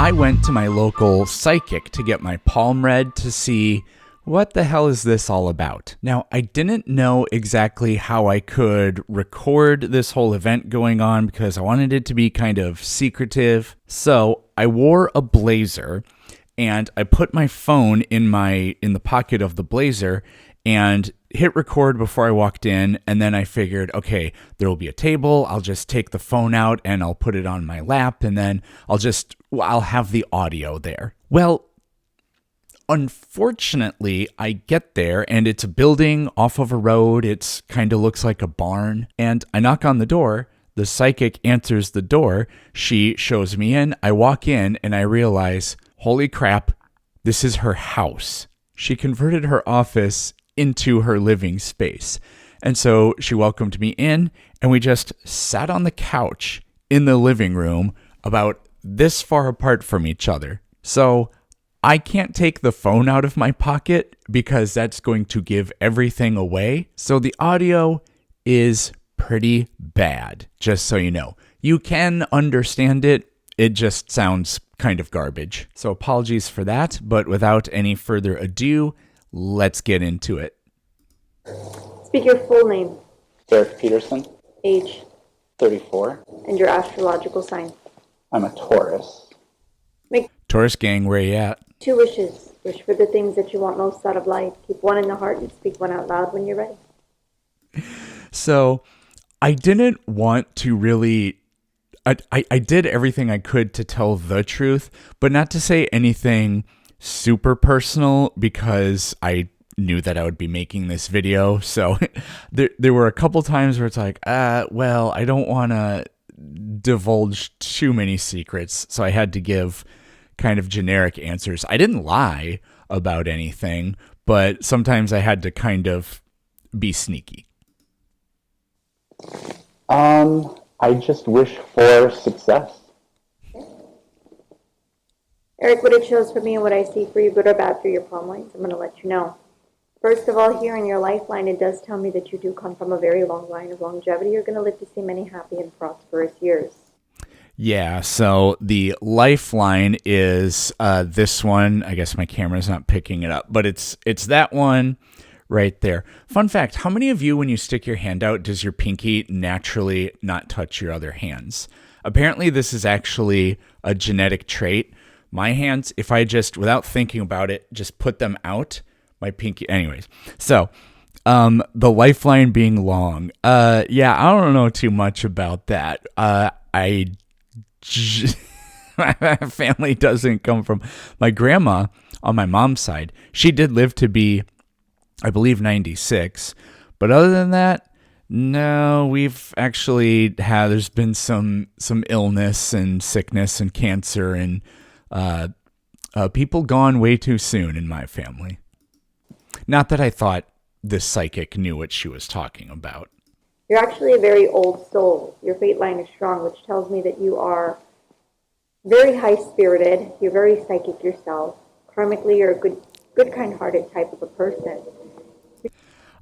I went to my local psychic to get my palm read to see what the hell is this all about. Now, I didn't know exactly how I could record this whole event going on because I wanted it to be kind of secretive. So I wore a blazer and I put my phone in the pocket of the blazer and hit record before I walked in. And then I figured, okay, there will be a table. I'll just take the phone out and I'll put it on my lap and then I'll have the audio there. Well, unfortunately, I get there and it's a building off of a road. It's kind of looks like a barn. And I knock on the door. The psychic answers the door. She shows me in. I walk in and I realize, holy crap, this is her house. She converted her office into her living space. And so she welcomed me in and we just sat on the couch in the living room about this far apart from each other. So I can't take the phone out of my pocket because that's going to give everything away. So the audio is pretty bad, just so you know. You can understand it. It just sounds kind of garbage. So apologies for that, but without any further ado, let's get into it. Speak your full name. Derek Peterson. Age. 34. And your astrological sign. I'm a Taurus. Make Taurus gang, where you at? 2 wishes. Wish for the things that you want most out of life. Keep one in the heart and speak one out loud when you're ready. So I didn't want to really... I did everything I could to tell the truth, but not to say anything super personal because I knew that I would be making this video. So there were a couple times where it's like, well, I don't want to divulge too many secrets. So I had to give kind of generic answers. I didn't lie about anything, but sometimes I had to kind of be sneaky. I just wish for success. Eric, what it shows for me and what I see for you, good or bad for your palm lines, I'm going to let you know. First of all, here in your lifeline, it does tell me that you do come from a very long line of longevity. You're going to live to see many happy and prosperous years. Yeah, so the lifeline is this one. I guess my camera's not picking it up, but it's that one right there. Fun fact, how many of you, when you stick your hand out, does your pinky naturally not touch your other hands? Apparently, this is actually a genetic trait. My hands, if I just, without thinking about it, just put them out, my pinky, anyways. So, the lifeline being long. Yeah, I don't know too much about that. My family doesn't come from, my grandma on my mom's side, she did live to be, I believe, 96. But other than that, no, we've actually had, there's been some illness and sickness and cancer and people gone way too soon in my family. Not that I thought this psychic knew what she was talking about. You're actually a very old soul. Your fate line is strong, which tells me that you are very high-spirited. You're very psychic yourself. Karmically, you're a good kind-hearted type of a person.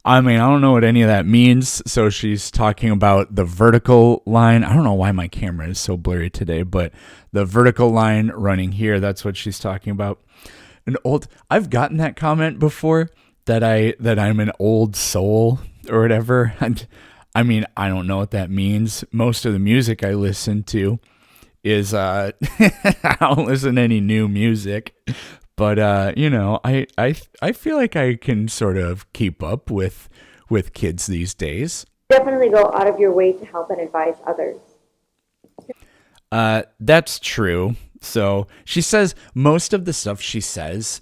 I mean, I don't know what any of that means. So she's talking about the vertical line. I don't know why my camera is so blurry today, but the vertical line running here, that's what she's talking about. I've gotten that comment before that I'm an old soul or whatever. And I mean, I don't know what that means. Most of the music I listen to is I don't listen to any new music. But you know, I feel like I can sort of keep up with kids these days. Definitely go out of your way to help and advise others. That's true. So she says most of the stuff she says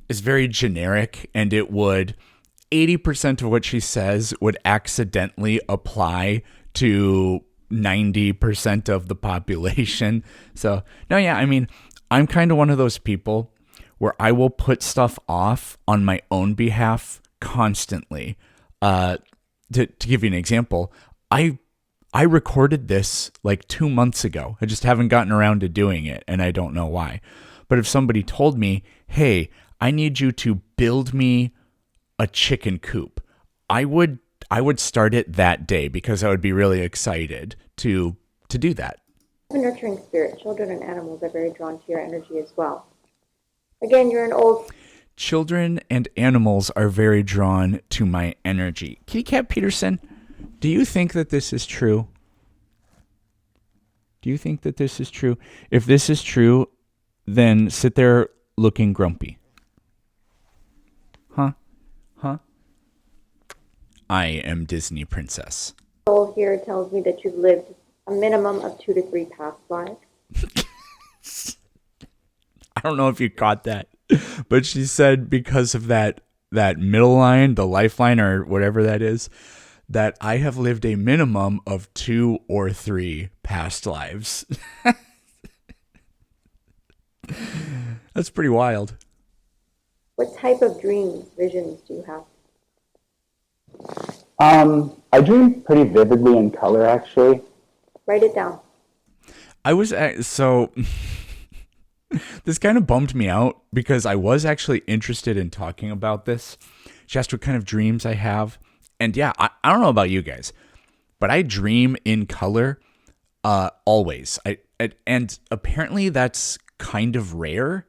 is very generic, and 80% of what she says would accidentally apply to 90% of the population. So no, yeah, I mean, I'm kind of one of those people where I will put stuff off on my own behalf constantly. To give you an example, I recorded this like 2 months ago. I just haven't gotten around to doing it, and I don't know why. But if somebody told me, hey, I need you to build me a chicken coop, I would start it that day because I would be really excited to do that. A nurturing spirit. Children and animals are very drawn to your energy as well. Again, you're an old... Children and animals are very drawn to my energy. Kitty Cat Peterson, do you think that this is true? Do you think that this is true? If this is true, then sit there looking grumpy. Huh? I am Disney Princess. Soul here tells me that you've lived a minimum of 2 to 3 past lives. I don't know if you caught that, but she said because of that middle line, the lifeline or whatever that is, that I have lived a minimum of 2 or 3 past lives. That's pretty wild. What type of dreams, visions do you have? I dream pretty vividly in color, actually. Write it down. So this kind of bummed me out because I was actually interested in talking about this. She asked what kind of dreams I have. And yeah, I don't know about you guys, but I dream in color always. And apparently that's kind of rare,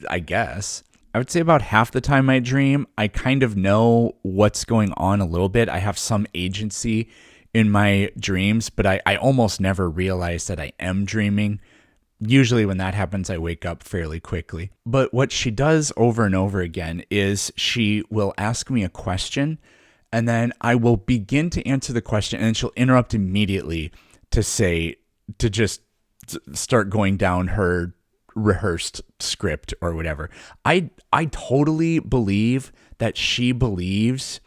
I guess. I would say about half the time I dream, I kind of know what's going on a little bit. I have some agency in my dreams, but I almost never realize that I am dreaming. Usually when that happens, I wake up fairly quickly. But what she does over and over again is she will ask me a question, and then I will begin to answer the question, and then she'll interrupt immediately to just start going down her rehearsed script or whatever. I totally believe that she believes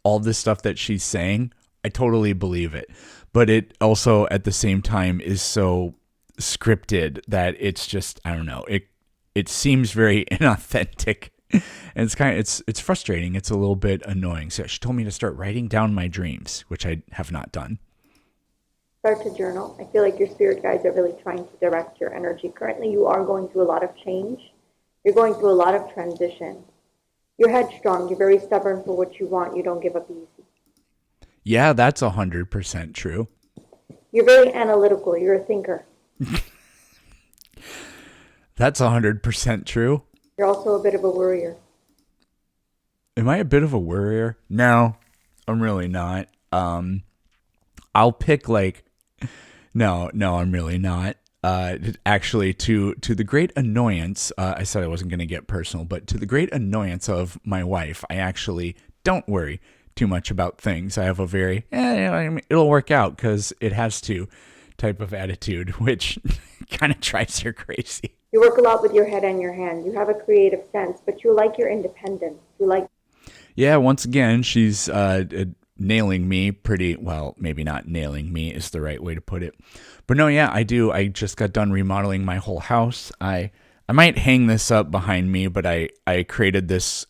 all the stuff that she's saying. I totally believe it. But it also at the same time is so scripted that it's just, I don't know. It seems very inauthentic. And it's frustrating. It's a little bit annoying. So she told me to start writing down my dreams, which I have not done. Start to journal. I feel like your spirit guides are really trying to direct your energy. Currently, you are going through a lot of change. You're going through a lot of transition. You're headstrong. You're very stubborn for what you want. You don't give up easy. Yeah, that's 100% true. You're very analytical. You're a thinker. That's 100% true. You're also a bit of a worrier. Am I a bit of a worrier? No, I'm really not. I'll pick no, I'm really not. Actually, to the great annoyance, I said I wasn't going to get personal, but to the great annoyance of my wife, I actually don't worry too much about things. I have a very, it'll work out because it has to type of attitude, which kind of drives her crazy. You work a lot with your head and your hand. You have a creative sense, but you like your independence. Yeah, once again, she's nailing me pretty well. Maybe not nailing me is the right way to put it. But no, yeah, I do. I just got done remodeling my whole house. I might hang this up behind me, but I created this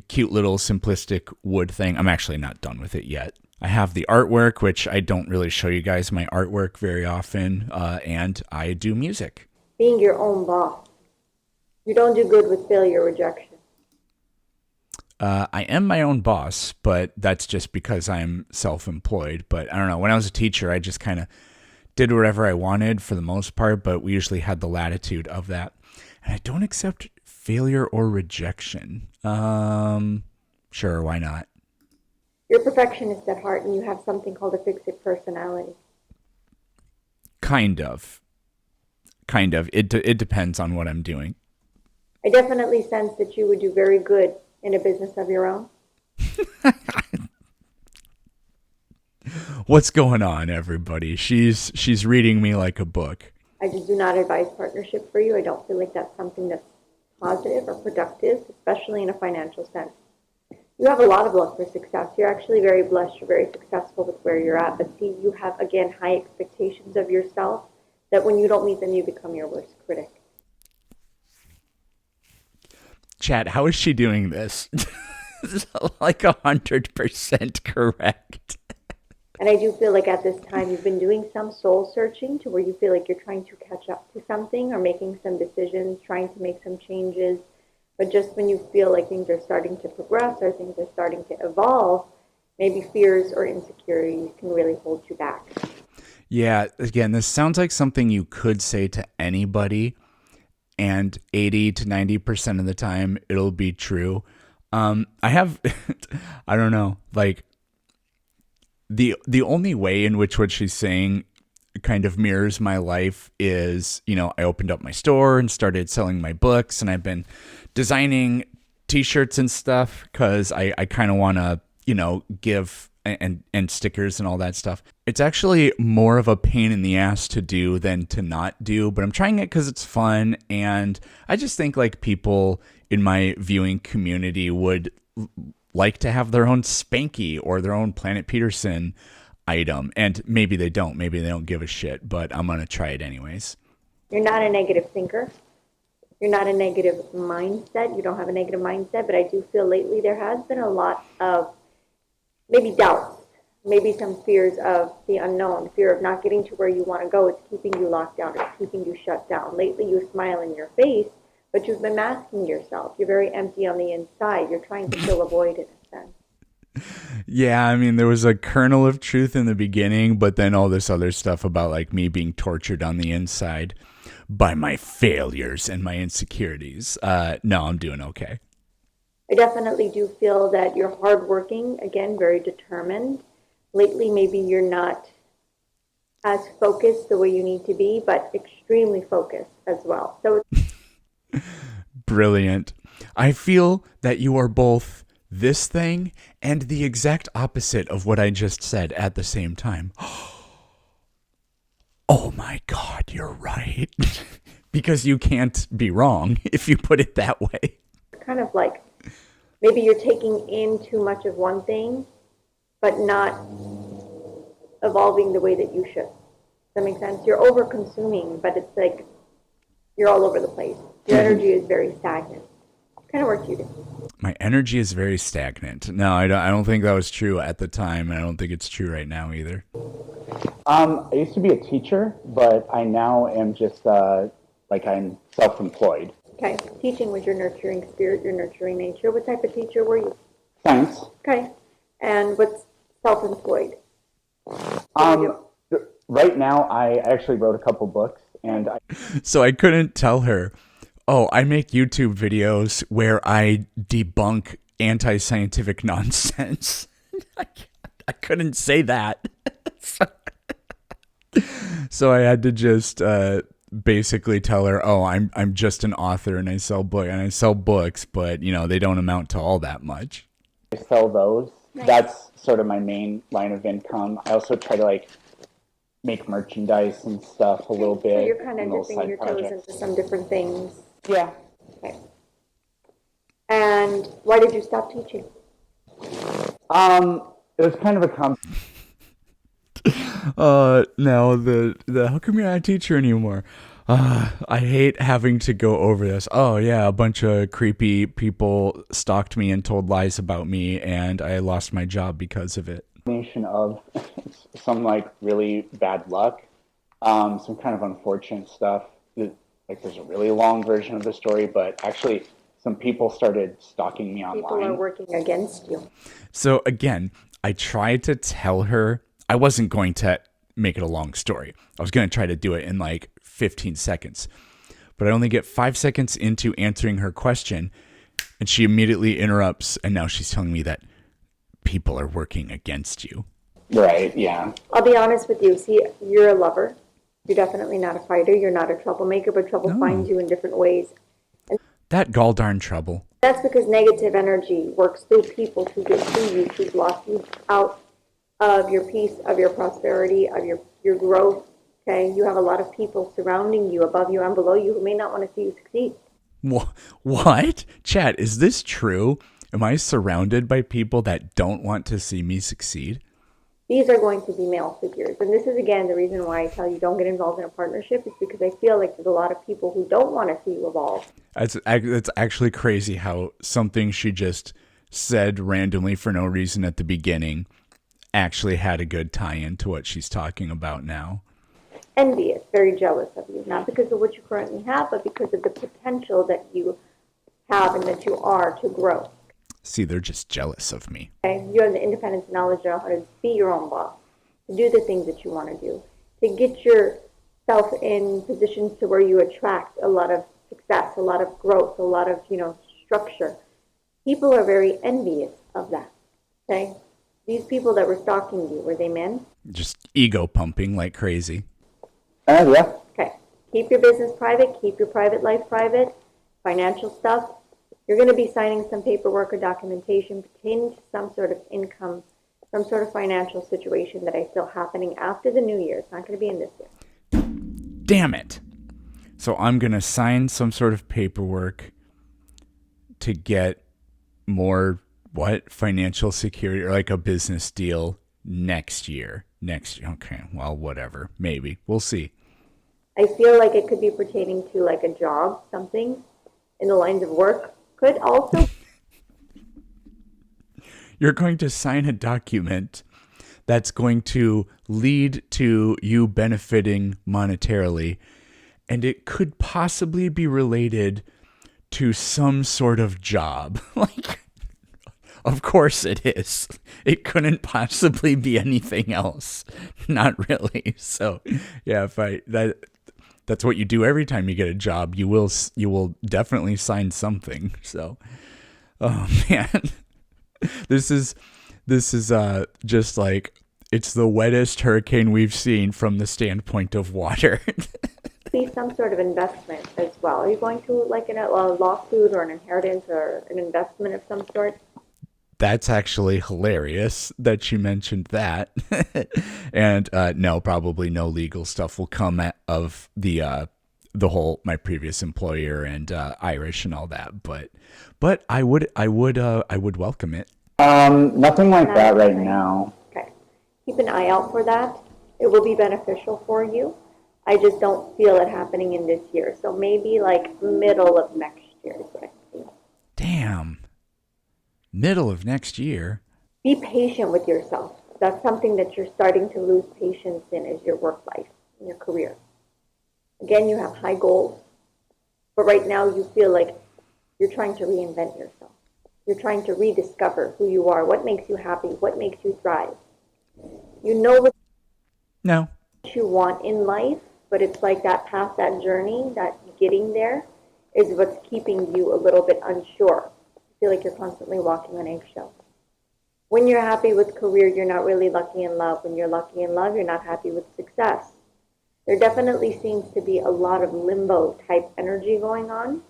cute little simplistic wood thing. I'm actually not done with it yet. I have the artwork, which I don't really show you guys my artwork very often, and I do music. Being your own boss. You don't do good with failure or rejection. I am my own boss, but that's just because I'm self-employed. But I don't know. When I was a teacher, I just kind of did whatever I wanted for the most part, but we usually had the latitude of that. And I don't accept failure or rejection. Sure, why not? You're a perfectionist at heart, and you have something called a fix-it personality. Kind of. It depends on what I'm doing. I definitely sense that you would do very good in a business of your own. What's going on, everybody? She's reading me like a book. I just do not advise partnership for you. I don't feel like that's something that's positive or productive, especially in a financial sense. You have a lot of luck for success. You're actually very blessed. You're very successful with where you're at. But see, you have, again, high expectations of yourself that when you don't meet them, you become your worst critic. Chat, how is she doing this? Like 100% correct. And I do feel like at this time you've been doing some soul searching to where you feel like you're trying to catch up to something or making some decisions, trying to make some changes. But just when you feel like things are starting to progress or things are starting to evolve, maybe fears or insecurities can really hold you back. Yeah, again, this sounds like something you could say to anybody, and 80 to 90% of the time it'll be true. I have, I don't know, like the only way in which what she's saying kind of mirrors my life is, I opened up my store and started selling my books, and I've been designing t-shirts and stuff because I kind of want to, give and stickers and all that stuff. It's actually more of a pain in the ass to do than to not do, but I'm trying it because it's fun. And I just think like people in my viewing community would like to have their own Spanky or their own Planet Peterson item. And maybe they don't. Maybe they don't give a shit, but I'm going to try it anyways. You're not a negative thinker. You're not a negative mindset. You don't have a negative mindset, but I do feel lately there has been a lot of maybe doubts, maybe some fears of the unknown, fear of not getting to where you want to go. It's keeping you locked down. It's keeping you shut down. Lately you smile in your face, but you've been masking yourself. You're very empty on the inside. You're trying to fill a void in a sense. Yeah, I mean, there was a kernel of truth in the beginning, but then all this other stuff about like me being tortured on the inside by my failures and my insecurities. No, I'm doing okay. I definitely do feel that you're hardworking, again, very determined. Lately, maybe you're not as focused the way you need to be, but extremely focused as well. So Brilliant. I feel that you are both this thing and the exact opposite of what I just said at the same time. Oh my God, you're right. Because you can't be wrong if you put it that way. kind of like maybe you're taking in too much of one thing, but not evolving the way that you should. Does that make sense? You're over consuming, but it's like you're all over the place. Your energy is very stagnant. What kind of work do you do? My energy is very stagnant. No, I don't think that was true at the time, and I don't think it's true right now either. I used to be a teacher, but I now am just I'm self-employed. Okay. Teaching was your nurturing spirit, your nurturing nature. What type of teacher were you? Science. Okay. And what's self-employed? Right now, I actually wrote a couple books, and So I couldn't tell her, oh, I make YouTube videos where I debunk anti-scientific nonsense. I couldn't say that. So I had to just basically tell her, oh, I'm just an author and I sell books, but they don't amount to all that much. I sell those. Nice. That's sort of my main line of income. I also try to make merchandise and stuff a little bit. So you're kind of dipping your toes into some different things. Yeah. Okay. And why did you stop teaching? It was kind of a No, the how come you're not a teacher anymore? I hate having to go over this. Oh yeah, a bunch of creepy people stalked me and told lies about me, and I lost my job because of it. combination of some really bad luck, some kind of unfortunate stuff. There's a really long version of the story, but actually some people started stalking me online. People are working against you. So again, I tried to tell her I wasn't going to make it a long story. I was going to try to do it in 15 seconds. But I only get 5 seconds into answering her question, and she immediately interrupts, and now she's telling me that people are working against you. Right, yeah. I'll be honest with you. See, you're a lover. You're definitely not a fighter. You're not a troublemaker, but trouble finds you in different ways. And That galldarn trouble. that's because negative energy works through people to get to you, to block you out of your peace, of your prosperity, of your growth. Okay, you have a lot of people surrounding you, above you and below you, who may not want to see you succeed. What? Chat, is this true? Am I surrounded by people that don't want to see me succeed? These are going to be male figures. And this is, again, the reason why I tell you don't get involved in a partnership, is because I feel like there's a lot of people who don't want to see you evolve. It's actually crazy how something she just said randomly for no reason at the beginning actually had a good tie-in to what she's talking about now. Envious, very jealous of you, not because of what you currently have, but because of the potential that you have and that you are to grow. See, they're just jealous of me. Okay? You have the independence and knowledge to know how to be your own boss, to do the things that you want to do. to get yourself in positions to where you attract a lot of success, a lot of growth, a lot of, structure. People are very envious of that. Okay? These people that were stalking you, were they men? Just ego pumping like crazy. Yeah. Okay. Keep your business private. Keep your private life private. Financial stuff. You're going to be signing some paperwork or documentation pertaining to some sort of income, some sort of financial situation that I feel happening after the new year. It's not going to be in this year. Damn it. So I'm going to sign some sort of paperwork to get more, financial security or like a business deal next year. Okay, well, whatever. Maybe. We'll see. I feel like it could be pertaining to like a job, something in the lines of work. Could also. You're going to sign a document that's going to lead to you benefiting monetarily, and it could possibly be related to some sort of job. Like, of course it is. It couldn't possibly be anything else. Not really. So, yeah, that's what you do every time you get a job. You will definitely sign something. So, oh man. This is just like, it's the wettest hurricane we've seen from the standpoint of water. Be some sort of investment as well. Are you going to like a lawsuit or an inheritance or an investment of some sort? That's actually hilarious that you mentioned that. And no, probably no legal stuff will come of the whole my previous employer and Irish and all that. But I would welcome it. Nothing like that right now. Okay. Keep an eye out for that. It will be beneficial for you. I just don't feel it happening in this year. So maybe like middle of next year is what I feel. Damn. Middle of next year. Be patient with yourself. That's something that you're starting to lose patience in is your work life, in your career. Again, you have high goals, but right now you feel like you're trying to reinvent yourself. You're trying to rediscover who you are, what makes you happy, what makes you thrive. You know what you want in life, but it's like that path, that journey, that getting there is what's keeping you a little bit unsure. I feel like you're constantly walking on eggshells. When you're happy with career, you're not really lucky in love. When you're lucky in love, you're not happy with success. There definitely seems to be a lot of limbo type energy going on.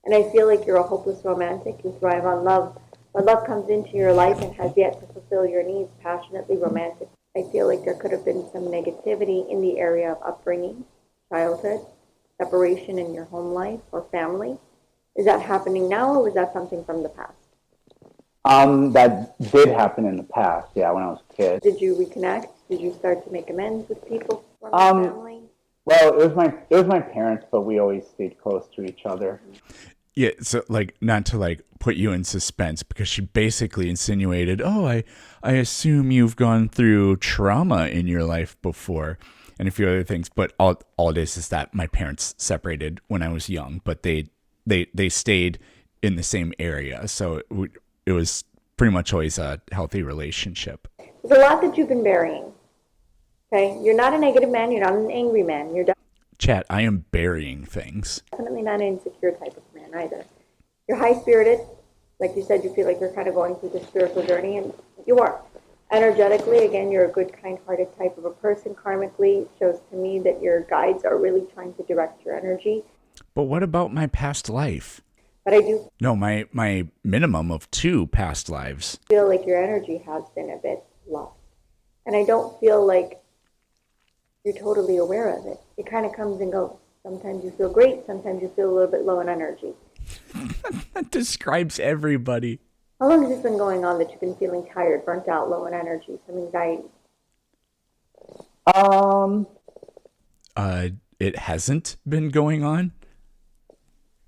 And I feel like you're a hopeless romantic. You thrive on love. But love comes into your life and has yet to fulfill your needs passionately, romantic. I feel like there could have been some negativity in the area of upbringing, childhood, separation in your home life or family. Is that happening now, or was that something from the past? That did happen in the past, yeah, when I was a kid. Did you reconnect? Did you start to make amends with people from the family? Well, it was my parents, but we always stayed close to each other. Yeah, so like not to like put you in suspense, because she basically insinuated, "Oh, I assume you've gone through trauma in your life before," and a few other things. But all it is that my parents separated when I was young, but they stayed in the same area, so it was pretty much always a healthy relationship. There's a lot that you've been burying. Okay, you're not a negative man. You're not an angry man. You're Chat, I am burying things. definitely not an insecure type of man either. You're high-spirited. Like you said, you feel like you're kind of going through the spiritual journey, and you are. Energetically, again, you're a good, kind-hearted type of a person. Karmically, it shows to me that your guides are really trying to direct your energy. But what about my past life? But I do No, my minimum of 2 past lives. feel like your energy has been a bit lost. And I don't feel like you're totally aware of it. It kind of comes and goes. Sometimes you feel great. Sometimes you feel a little bit low in energy. That describes everybody. How long has this been going on that you've been feeling tired, burnt out, low in energy, some anxiety? It hasn't been going on.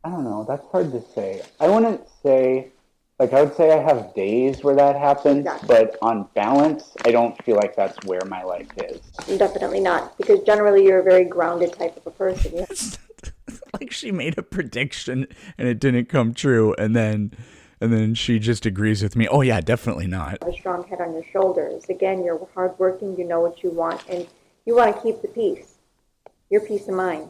I don't know, that's hard to say. I wouldn't say, like, I would say I have days where that happens, Exactly. but on balance, I don't feel like that's where my life is. Definitely not, because generally you're a very grounded type of a person. You have Like she made a prediction and it didn't come true, and then she just agrees with me. Oh yeah, definitely not. a strong head on your shoulders. Again, you're hardworking, you know what you want, and You want to keep the peace, your peace of mind.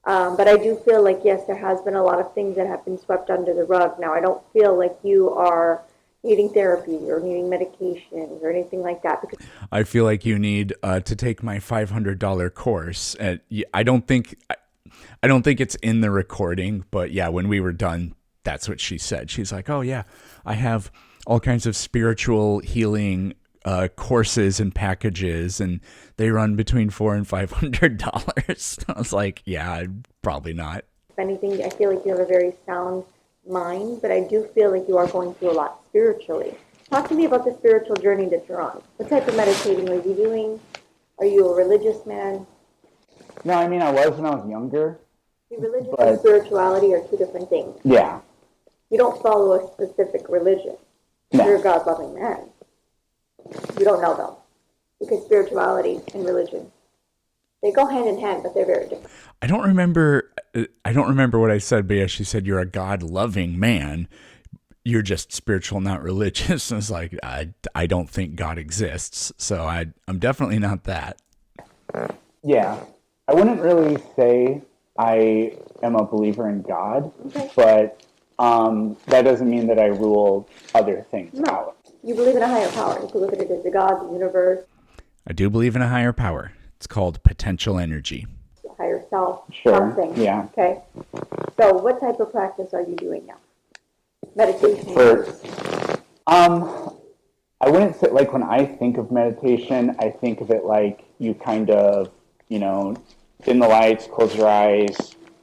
But I do feel like, yes, there has been a lot of things that have been swept under the rug. Now, I don't feel like you are needing therapy or needing medications or anything like that. Because I feel like you need to take my $500 course. I don't think it's in the recording, but yeah, when we were done, that's what she said. She's like, "Oh yeah, I have all kinds of spiritual healing courses and packages, and they run between $400 and $500." I was like, "Yeah, probably not." if anything, I feel like you have a very sound mind, but I do feel like you are going through a lot spiritually. Talk to me about the spiritual journey that you're on. What type of meditating are you doing? Are you a religious man? No, I mean, I was when I was younger. See, religion But- and spirituality are two different things. Yeah. You don't follow a specific religion. No. You're a God-loving man. You don't know though, because spirituality and religion, they go hand in hand, but they're very different. I don't remember what I said, but yeah, she said you're a God-loving man. You're just spiritual, not religious. And it's like, I don't think God exists, so I'm definitely not that. Yeah. I wouldn't really say I am a believer in God, Okay. but that doesn't mean that I rule other things No, out. you believe in a higher power. You can look at it as the God, the universe, I do believe in a higher power. It's called potential energy. the higher self, Sure, something. yeah. Okay. So, what type of practice are you doing now? Meditation. I wouldn't say, like, when I think of meditation, I think of it like you kind of, dim the lights, close your eyes,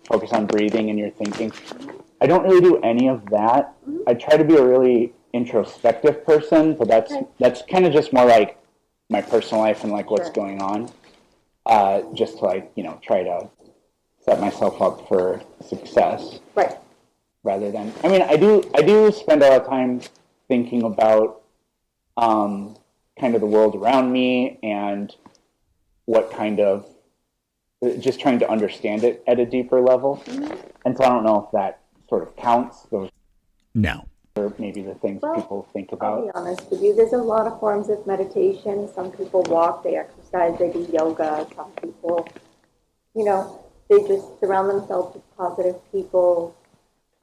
focus on breathing and your thinking. I don't really do any of that. I try to be a really introspective person, but that's kind of just more like my personal life and like what's Sure. going on. Just to like, try to set myself up for success. Right. Rather than, I mean, I do spend a lot of time thinking about kind of the world around me and what kind of, just trying to understand it at a deeper level. And so I don't know if that sort of counts. Those No. are maybe the things Well, people think I'll about. be honest with you. There's a lot of forms of meditation. Some people walk, they exercise, they do yoga. Some people, they just surround themselves with positive people.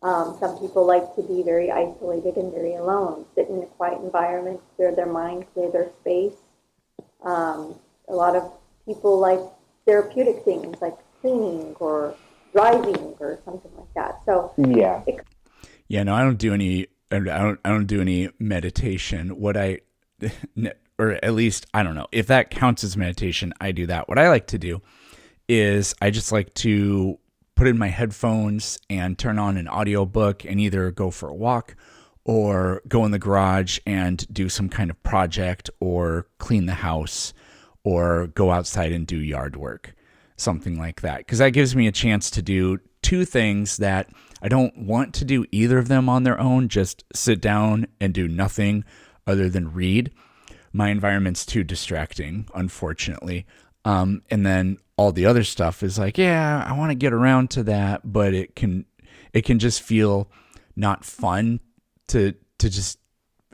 Some people like to be very isolated and very alone, sit in a quiet environment, clear their mind, clear their space. A lot of people like therapeutic things like cleaning or driving or something like that. So Yeah. Yeah, no, I don't do any meditation. What I, or at least, I don't know, if that counts as meditation, I do that. What I like to do is I just like to put in my headphones and turn on an audiobook and either go for a walk or go in the garage and do some kind of project or clean the house or go outside and do yard work, something like that. Because that gives me a chance to do two things that I don't want to do either of them on their own, just sit down and do nothing other than read. My environment's too distracting, unfortunately. And then all the other stuff is like, yeah, I want to get around to that, but it can just feel not fun to just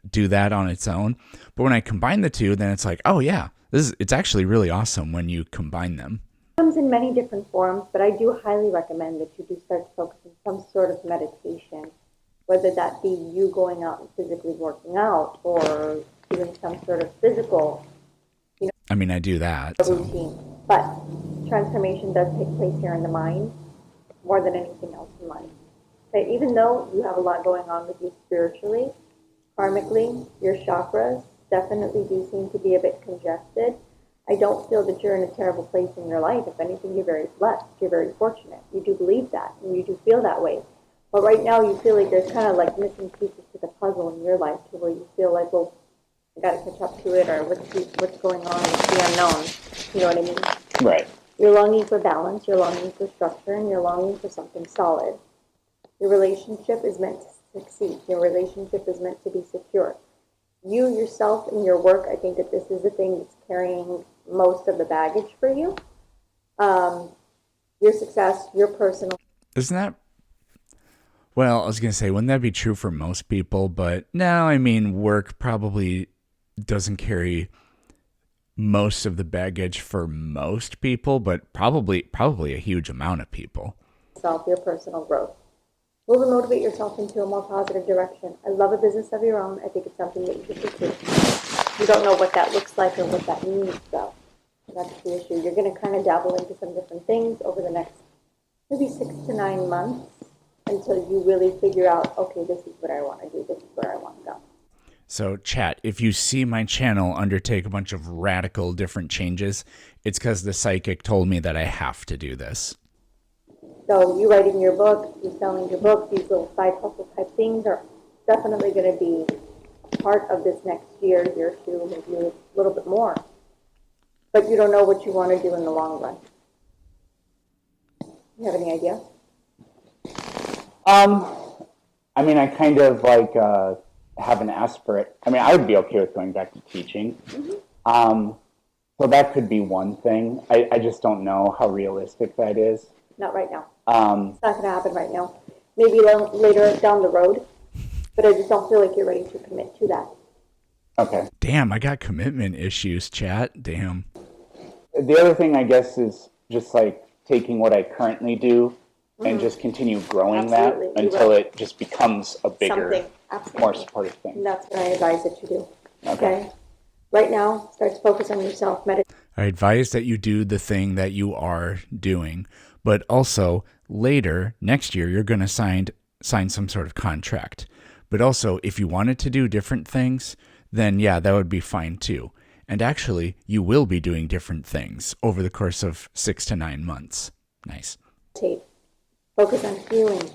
do that on its own. But when I combine the two, then it's like, oh yeah, it's actually really awesome when you combine them. comes in many different forms, but I do highly recommend that you do start to focus on some sort of meditation, whether that be you going out and physically working out or doing some sort of physical I mean, I do that. So. routine. But transformation does take place here in the mind more than anything else in life. Okay, even though you have a lot going on with you spiritually, karmically, your chakras definitely do seem to be a bit congested. I don't feel that you're in a terrible place in your life. If anything, you're very blessed. You're very fortunate. You do believe that, and you do feel that way. But right now, you feel like there's kind of like missing pieces to the puzzle in your life to where you feel like, well, I got to catch up to it, or what's going on with the unknown. You know what I mean? Right. You're longing for balance, you're longing for structure, and you're longing for something solid. Your relationship is meant to succeed. Your relationship is meant to be secure. You yourself in your work, I think that this is the thing that's carrying most of the baggage for you. Your success, your personal. Isn't that? Well, I was going to say, wouldn't that be true for most people? But no, I mean, work probably doesn't carry most of the baggage for most people, but probably a huge amount of people. Your personal growth. Move and motivate yourself into a more positive direction. I love a business of your own. I think it's something that you should pursue. You don't know what that looks like or what that means, though. That's the issue. You're going to kind of dabble into some different things over the next maybe 6 to 9 months until you really figure out, okay, this is what I want to do. This is where I want to go. So, chat, if you see my channel undertake a bunch of radical different changes, it's because the psychic told me that I have to do this. So you writing your book, you selling your book, these little side hustle type things are definitely going to be part of this next year or two, maybe a little bit more. But you don't know what you want to do in the long run. You have any idea? I mean, I kind of like have an aspirate. I mean, I would be okay with going back to teaching. Mm-hmm. So that could be one thing. I just don't know how realistic that is. Not right now. It's not going to happen right now. Maybe later down the road, but I just don't feel like you're ready to commit to that. Okay. Damn, I got commitment issues, chat. Damn. The other thing, I guess, is just like taking what I currently do and just continue growing that until it just becomes a bigger, more supportive thing. And that's what I advise that you do. Okay. Right now, start to focus on yourself. I advise that you do the thing that you are doing, but also later, next year, you're going to sign some sort of contract. But also, if you wanted to do different things, then yeah, that would be fine too. And actually, you will be doing different things over the course of 6 to 9 months. Nice. Focus on healing.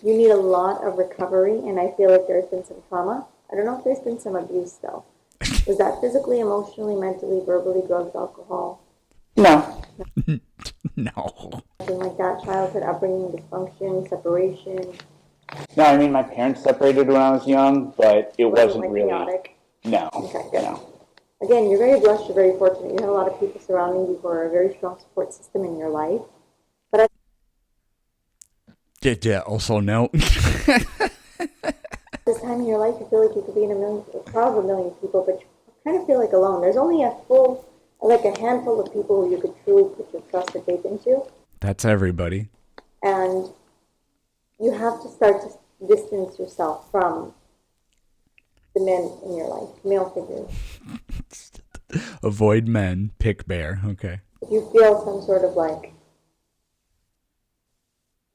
You need a lot of recovery, and I feel like there's been some trauma. I don't know if there's been some abuse, though. Was that physically, emotionally, mentally, verbally, drugs, alcohol? No. No. Something like that, childhood upbringing, dysfunction, separation. No, I mean, my parents separated when I was young, but it wasn't really chaotic. No. Okay, good. No. Again, you're very blessed, you're very fortunate. You have a lot of people surrounding you who are a very strong support system in your life. But Yeah, also no. this time in your life, you feel like you could be in a crowd of a million people, but you kind of feel like alone. There's only a handful of people who you could truly put your trust and faith into. That's everybody. And you have to start to distance yourself from the men in your life, male figures. Avoid men, pick bear. Okay. If you feel some sort of like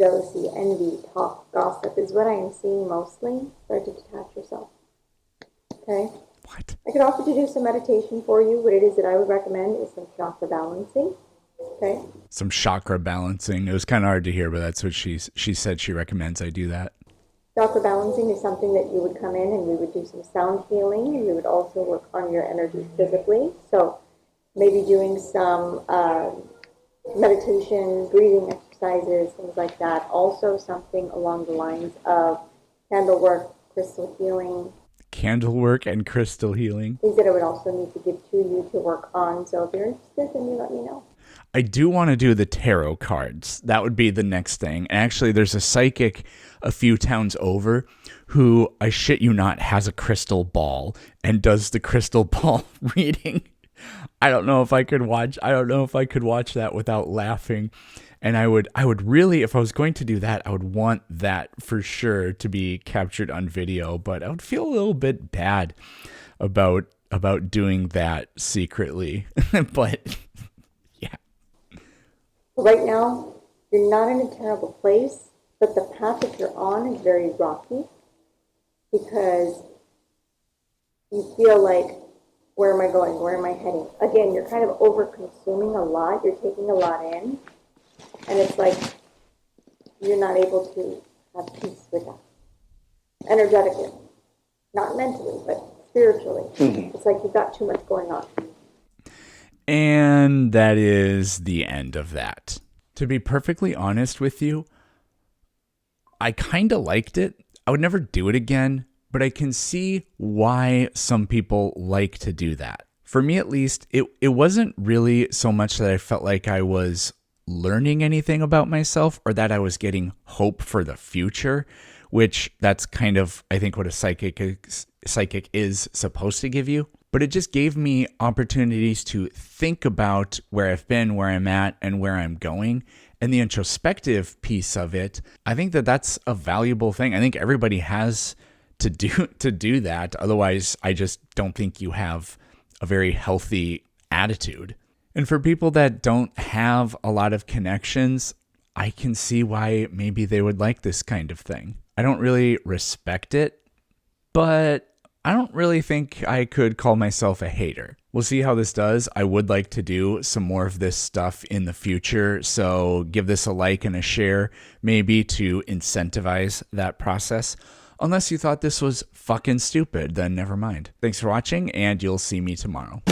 jealousy, envy, talk, gossip is what I am seeing mostly, start to detach yourself. Okay? What? I could offer to do some meditation for you. What it is that I would recommend is some chakra balancing. Okay? Some chakra balancing. It was kind of hard to hear, but that's what she said she recommends I do that. Chakra balancing is something that you would come in and we would do some sound healing, and we would also work on your energy physically. So maybe doing some meditation, breathing exercises, things like that. Also something along the lines of candle work, crystal healing. Candle work and crystal healing. Things that I would also need to give to you to work on. So if you're interested, then you let me know. I do want to do the tarot cards. That would be the next thing. And actually, there's a psychic a few towns over who, I shit you not, has a crystal ball and does the crystal ball reading. I don't know if I could watch that without laughing. And I would really, if I was going to do that, I would want that for sure to be captured on video, but I would feel a little bit bad about doing that secretly. But yeah. Right now, you're not in a terrible place, but the path that you're on is very rocky because you feel like, where am I going? Where am I heading? Again, you're kind of over-consuming a lot. You're taking a lot in. And it's like you're not able to have peace with that. Energetically. Not mentally, but spiritually. Mm-hmm. It's like you've got too much going on. And that is the end of that. To be perfectly honest with you, I kind of liked it. I would never do it again, but I can see why some people like to do that. For me, at least, it wasn't really so much that I felt like I was learning anything about myself or that I was getting hope for the future, which that's kind of, I think, what a psychic is supposed to give you. but it just gave me opportunities to think about where I've been, where I'm at, and where I'm going. And the introspective piece of it, I think that that's a valuable thing. I think everybody has to do that. Otherwise, I just don't think you have a very healthy attitude. And for people that don't have a lot of connections, I can see why maybe they would like this kind of thing. I don't really respect it, but I don't really think I could call myself a hater. We'll see how this does. I would like to do some more of this stuff in the future, so give this a like and a share, maybe to incentivize that process. Unless you thought this was fucking stupid, then never mind. Thanks for watching, and you'll see me tomorrow.